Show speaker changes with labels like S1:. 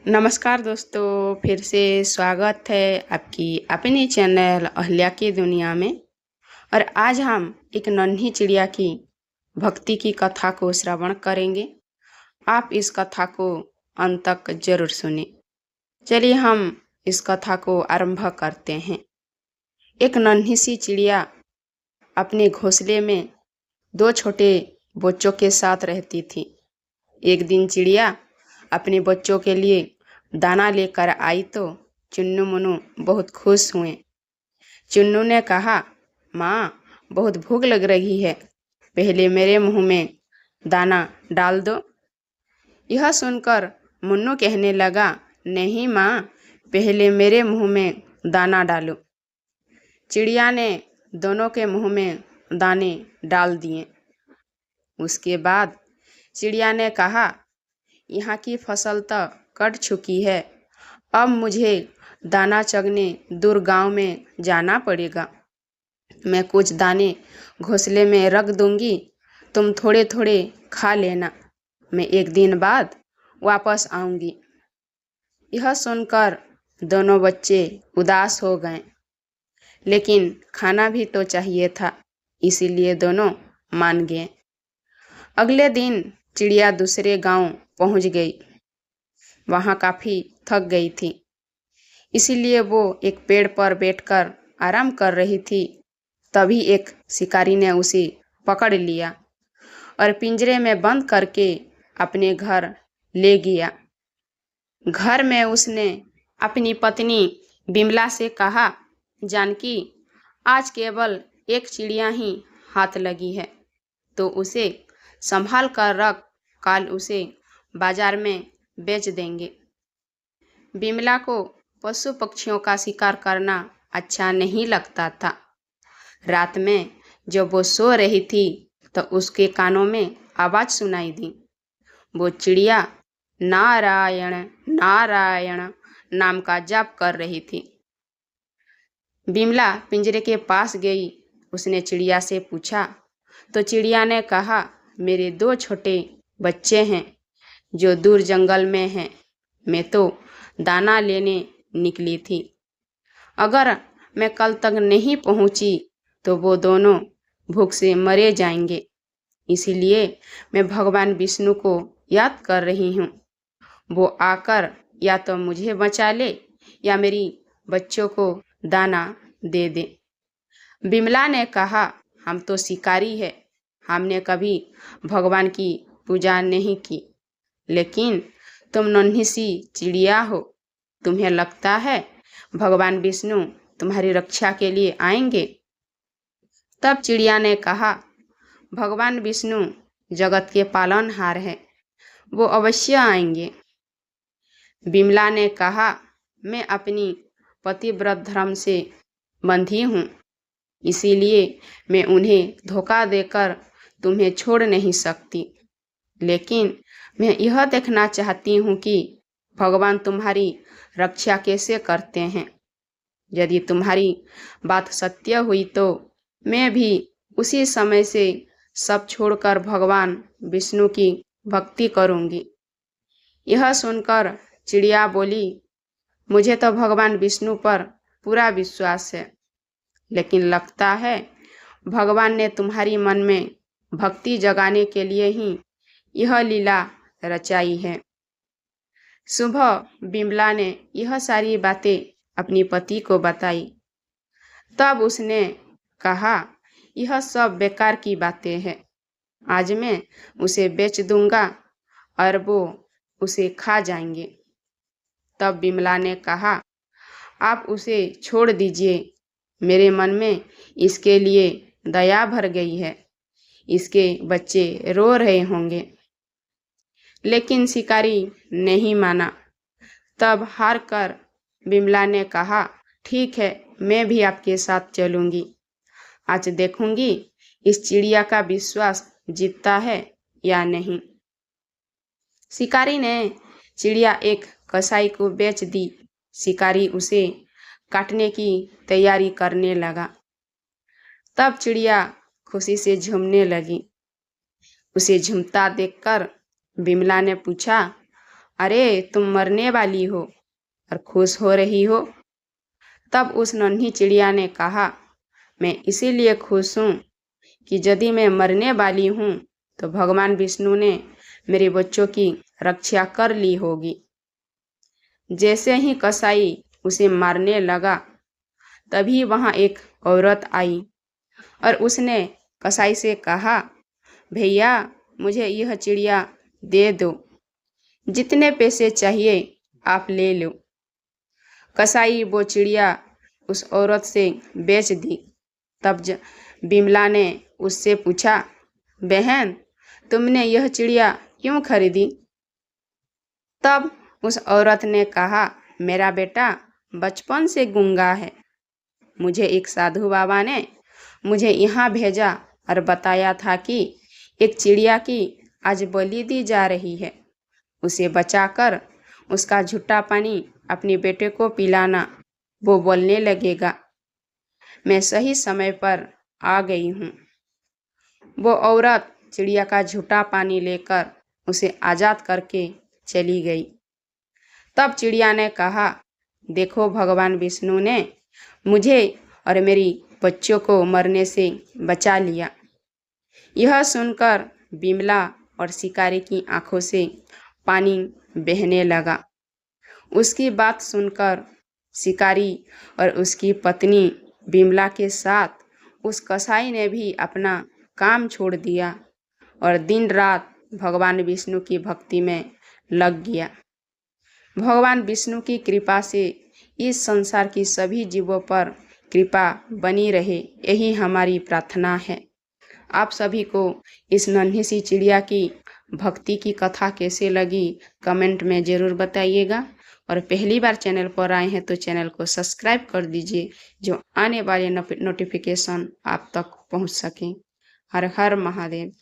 S1: नमस्कार दोस्तों, फिर से स्वागत है आपकी अपनी चैनल अहल्या की दुनिया में। और आज हम एक नन्ही चिड़िया की भक्ति की कथा को श्रवण करेंगे। आप इस कथा को अंत तक जरूर सुने। चलिए हम इस कथा को आरंभ करते हैं। एक नन्ही सी चिड़िया अपने घोंसले में दो छोटे बच्चों के साथ रहती थी। एक दिन चिड़िया अपने बच्चों के लिए दाना लेकर आई तो चुन्नू मुन्नू बहुत खुश हुए। चुन्नू ने कहा, माँ, बहुत भूख लग रही है, पहले मेरे मुंह में दाना डाल दो। यह सुनकर मुन्नू कहने लगा, नहीं माँ, पहले मेरे मुंह में दाना डालो। चिड़िया ने दोनों के मुंह में दाने डाल दिए। उसके बाद चिड़िया ने कहा, यहाँ की फसल तो कट चुकी है, अब मुझे दाना चगने दूर गांव में जाना पड़ेगा। मैं कुछ दाने घोंसले में रख दूंगी, तुम थोड़े थोड़े खा लेना, मैं एक दिन बाद वापस आऊंगी। यह सुनकर दोनों बच्चे उदास हो गए, लेकिन खाना भी तो चाहिए था, इसीलिए दोनों मान गए। अगले दिन चिड़िया दूसरे गांव पहुंच गई। वहां काफी थक गई थी, इसीलिए वो एक पेड़ पर बैठकर आराम कर रही थी। तभी एक शिकारी ने उसे पकड़ लिया और पिंजरे में बंद करके अपने घर ले गया। घर में उसने अपनी पत्नी बिमला से कहा, जानकी, आज केवल एक चिड़िया ही हाथ लगी है, तो उसे संभाल कर रख, कल उसे बाजार में बेच देंगे। बिमला को पशु पक्षियों का शिकार करना अच्छा नहीं लगता था। रात में जब वो सो रही थी तो उसके कानों में आवाज सुनाई दी। वो चिड़िया नारायण नारायण नाम का जाप कर रही थी। बिमला पिंजरे के पास गई। उसने चिड़िया से पूछा तो चिड़िया ने कहा, मेरे दो छोटे बच्चे हैं जो दूर जंगल में हैं। मैं तो दाना लेने निकली थी। अगर मैं कल तक नहीं पहुंची तो वो दोनों भूख से मरे जाएंगे। इसीलिए मैं भगवान विष्णु को याद कर रही हूँ। वो आकर या तो मुझे बचा ले या मेरी बच्चों को दाना दे दे। बिमला ने कहा, हम तो शिकारी है, हमने कभी भगवान की पूजा नहीं की, लेकिन तुम नन्ही सी चिड़िया हो, तुम्हें लगता है भगवान विष्णु तुम्हारी रक्षा के लिए आएंगे? तब चिड़िया ने कहा, भगवान विष्णु जगत के पालनहार है, वो अवश्य आएंगे। बिमला ने कहा, मैं अपनी पतिव्रत धर्म से बंधी हूँ, इसीलिए मैं उन्हें धोखा देकर तुम्हें छोड़ नहीं सकती, लेकिन मैं यह देखना चाहती हूँ कि भगवान तुम्हारी रक्षा कैसे करते हैं। यदि तुम्हारी बात सत्य हुई तो मैं भी उसी समय से सब छोड़कर भगवान विष्णु की भक्ति करूंगी। यह सुनकर चिड़िया बोली, मुझे तो भगवान विष्णु पर पूरा विश्वास है, लेकिन लगता है भगवान ने तुम्हारी मन में भक्ति जगाने के लिए ही यह लीला रचाई है। सुबह बिमला ने यह सारी बातें अपनी पति को बताई। तब उसने कहा, यह सब बेकार की बातें हैं, आज मैं उसे बेच दूंगा और वो उसे खा जाएंगे। तब बिमला ने कहा, आप उसे छोड़ दीजिए, मेरे मन में इसके लिए दया भर गई है, इसके बच्चे रो रहे होंगे। लेकिन शिकारी नहीं माना। तब हार कर बिमला ने कहा, ठीक है, मैं भी आपके साथ चलूंगी, आज देखूंगी इस चिड़िया का विश्वास जीतता है या नहीं। शिकारी ने चिड़िया एक कसाई को बेच दी। शिकारी उसे काटने की तैयारी करने लगा। तब चिड़िया खुशी से झूमने लगी। उसे झूमता देखकर बिमला ने पूछा, अरे तुम मरने वाली हो और खुश हो रही हो। तब उस नन्ही चिड़िया ने कहा, मैं इसीलिए खुश हूँ कि यदि मैं मरने वाली हूँ तो भगवान विष्णु ने मेरे बच्चों की रक्षा कर ली होगी। जैसे ही कसाई उसे मारने लगा तभी वहाँ एक औरत आई और उसने कसाई से कहा, भैया मुझे यह चिड़िया दे दो, जितने पैसे चाहिए आप ले लो। कसाई वो चिड़िया उस औरत से बेच दी। तब बिमला ने उससे पूछा, बहन तुमने यह चिड़िया क्यों खरीदी? तब उस औरत ने कहा, मेरा बेटा बचपन से गूंगा है। मुझे एक साधु बाबा ने मुझे यहाँ भेजा और बताया था कि एक चिड़िया की आज बलि दी जा रही है। उसे बचाकर उसका झूठा पानी अपने बेटे को पिलाना, वो बोलने लगेगा। मैं सही समय पर आ गई हूँ। वो औरत चिड़िया का झूठा पानी लेकर उसे आज़ाद करके चली गई। तब चिड़िया ने कहा, देखो भगवान विष्णु ने मुझे और मेरी बच्चों को मरने से बचा लिया। यह सुनकर बिमला और शिकारी की आंखों से पानी बहने लगा। उसकी बात सुनकर शिकारी और उसकी पत्नी बिमला के साथ उस कसाई ने भी अपना काम छोड़ दिया और दिन रात भगवान विष्णु की भक्ति में लग गया। भगवान विष्णु की कृपा से इस संसार की सभी जीवों पर कृपा बनी रहे, यही हमारी प्रार्थना है। आप सभी को इस नन्ही सी चिड़िया की भक्ति की कथा कैसे लगी कमेंट में ज़रूर बताइएगा। और पहली बार चैनल पर आए हैं तो चैनल को सब्सक्राइब कर दीजिए, जो आने वाले नोटिफिकेशन आप तक पहुंच सकें। हर हर महादेव।